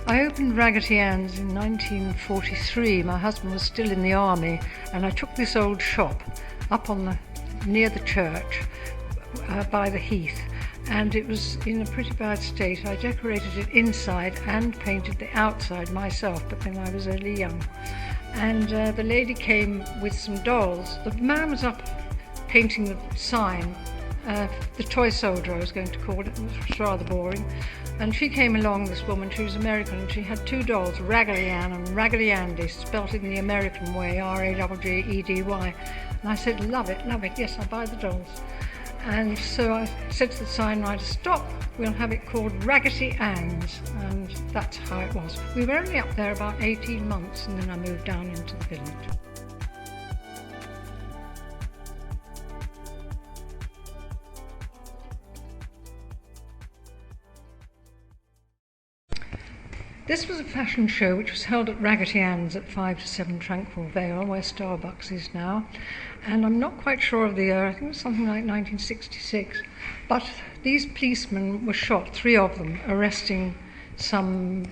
I opened Raggity Ann's in 1943. My husband was still in the army, and I took this old shop up near the church by the heath, and it was in a pretty bad state. I decorated it inside and painted the outside myself, but then I was only young. And the lady came with some dolls. The man was up painting the sign, the toy soldier I was going to call it. It was rather boring. And she came along, this woman, she was American, and she had two dolls, Raggedy Ann and Raggedy Andy, spelt in the American way, R-A-G-G-E-D-Y. And I said, love it, yes, I'll buy the dolls. And so I said to the sign writer, stop, we'll have it called Raggedy Ann's. And that's how it was. We were only up there about 18 months, and then I moved down into the village. This was a fashion show which was held at Raggedy Ann's at 5 to 7 Tranquil Vale, where Starbucks is now. And I'm not quite sure of the year, I think it was something like 1966. But these policemen were shot, 3 of them, arresting some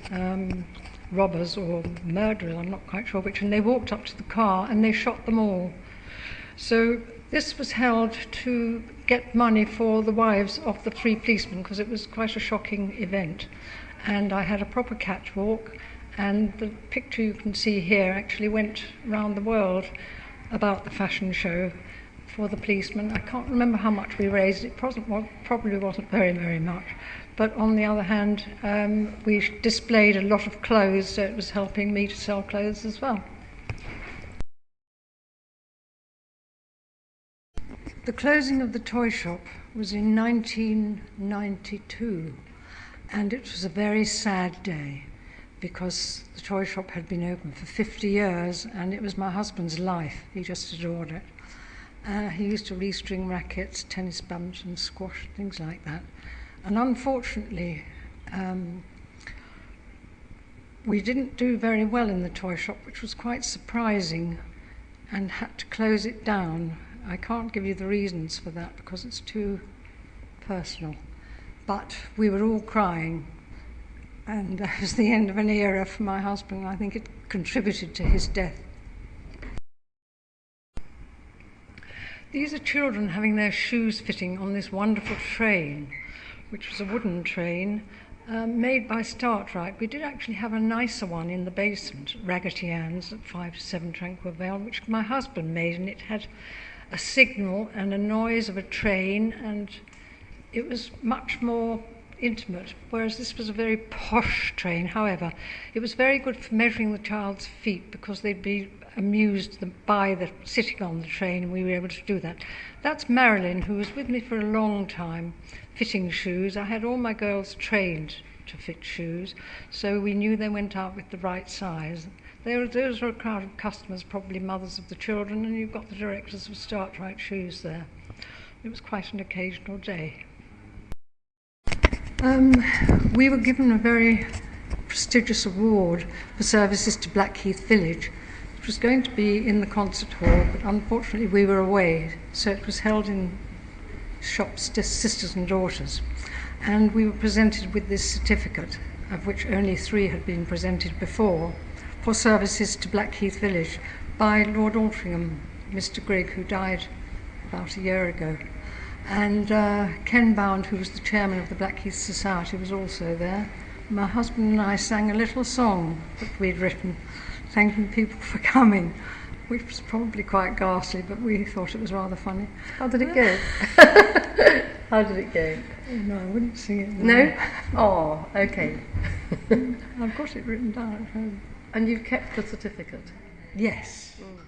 robbers or murderers, I'm not quite sure which, and they walked up to the car and they shot them all. So this was held to get money for the wives of the 3 policemen, because it was quite a shocking event. And I had a proper catwalk, and the picture you can see here actually went around the world about the fashion show for the policemen. I can't remember how much we raised. It probably wasn't very, very much. But on the other hand, we displayed a lot of clothes, so it was helping me to sell clothes as well. The closing of the toy shop was in 1992. And it was a very sad day, because the toy shop had been open for 50 years, and it was my husband's life. He just adored it. He used to restring rackets, tennis badminton, squash, things like that. And unfortunately, we didn't do very well in the toy shop, which was quite surprising, and had to close it down. I can't give you the reasons for that because it's too personal. But we were all crying, and that was the end of an era for my husband. I think it contributed to his death. These are children having their shoes fitting on this wonderful train, which was a wooden train made by Startrite. We did actually have a nicer one in the basement, Raggedy Ann's at 5 to 7 Tranquil Vale, which my husband made, and it had a signal and a noise of a train, and it was much more intimate, whereas this was a very posh train. However, it was very good for measuring the child's feet, because they'd be amused by the sitting on the train, and we were able to do that. That's Marilyn, who was with me for a long time, fitting shoes. I had all my girls trained to fit shoes, so we knew they went out with the right size. Those were a crowd of customers, probably mothers of the children, and you've got the directors of Startrite Shoes there. It was quite an occasional day. We were given a very prestigious award for services to Blackheath Village, which was going to be in the concert hall, but unfortunately we were away, so it was held in shops, sisters and daughters. And we were presented with this certificate, of which only 3 had been presented before, for services to Blackheath Village by Lord Altrincham, Mr. Grigg, who died about a year ago. And Ken Bound, who was the chairman of the Blackheath Society, was also there. My husband and I sang a little song that we'd written, thanking people for coming, which was probably quite ghastly, but we thought it was rather funny. How did it go? How did it go? Oh, no, I wouldn't sing it. No? Oh, okay. I've got it written down at home. And you've kept the certificate? Yes. Mm.